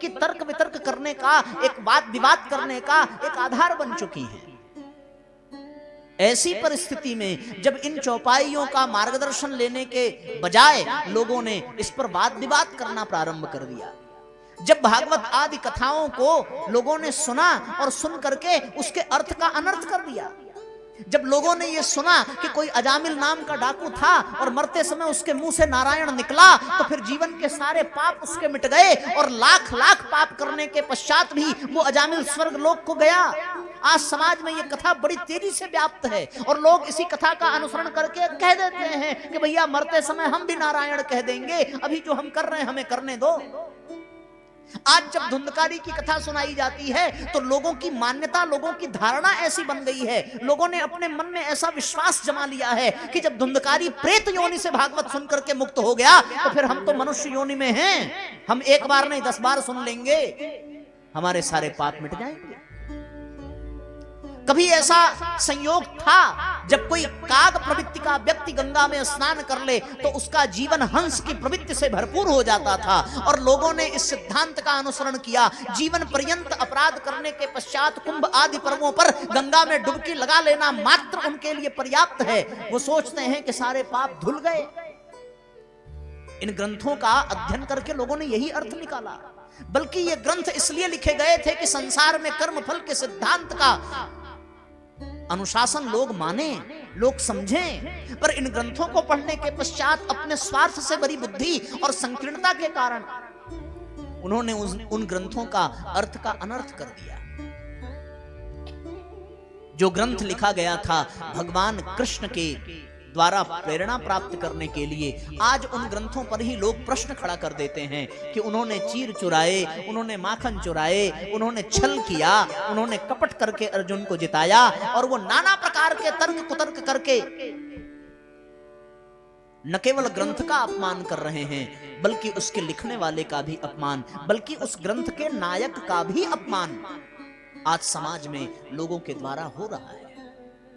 कि तर्क वितर्क करने का, एक वाद विवाद करने का एक आधार बन चुकी है। ऐसी परिस्थिति में जब इन चौपाइयों का मार्गदर्शन लेने के बजाय लोगों ने इस पर वाद विवाद करना प्रारंभ कर दिया, जब भागवत आदि कथाओं को लोगों ने सुना और सुन करके उसके अर्थ का अनर्थ कर दिया, जब लोगों ने यह सुना कि कोई अजामिल नाम का डाकू था और मरते समय उसके मुंह से नारायण निकला, तो फिर जीवन के सारे पाप उसके मिट गए और लाख लाख पाप करने के पश्चात भी वो अजामिल स्वर्ग लोक को गया। आज समाज में ये कथा बड़ी तेजी से व्याप्त है और लोग इसी कथा का अनुसरण करके कह देते हैं कि भैया मरते समय हम भी नारायण कह देंगे, अभी जो हम कर रहे हैं हमें करने दो। आज जब धुंधकारी की कथा सुनाई जाती है तो लोगों की मान्यता, लोगों की धारणा ऐसी बन गई है, लोगों ने अपने मन में ऐसा विश्वास जमा लिया है कि जब धुंधकारी प्रेत योनि से भागवत सुन करके मुक्त हो गया तो फिर हम तो मनुष्य योनि में हैं, हम एक बार नहीं 10 बार सुन लेंगे, हमारे सारे पाप मिट जाएंगे। कभी ऐसा संयोग था जब कोई काग प्रवृत्ति का व्यक्ति गंगा में स्नान कर ले तो उसका जीवन हंस की प्रवृत्ति से भरपूर हो जाता था और लोगों ने इस सिद्धांत का अनुसरण किया। जीवन पर्यंत अपराध करने के पश्चात कुंभ आदि पर्वों पर गंगा में डुबकी लगा लेना मात्र उनके लिए पर्याप्त है। वो सोचते हैं कि सारे पाप धुल गए। इन ग्रंथों का अध्ययन करके लोगों ने यही अर्थ निकाला, बल्कि ये ग्रंथ इसलिए लिखे गए थे कि संसार में कर्म फल के सिद्धांत का अनुशासन लोग माने, लोग समझें। पर इन ग्रंथों को पढ़ने के पश्चात अपने स्वार्थ से भरी बुद्धि और संकीर्णता के कारण उन्होंने उन ग्रंथों का अर्थ का अनर्थ कर दिया। जो ग्रंथ लिखा गया था भगवान कृष्ण के द्वारा प्रेरणा प्राप्त करने के लिए, आज उन ग्रंथों पर ही लोग प्रश्न खड़ा कर देते हैं कि उन्होंने चीर चुराए, उन्होंने माखन चुराए, उन्होंने छल किया, उन्होंने कपट करके अर्जुन को जिताया और वो नाना प्रकार के तर्क कुतर्क करके न केवल ग्रंथ का अपमान कर रहे हैं बल्कि उसके लिखने वाले का भी अपमान, बल्कि उस ग्रंथ के नायक का भी अपमान आज समाज में लोगों के द्वारा हो रहा है।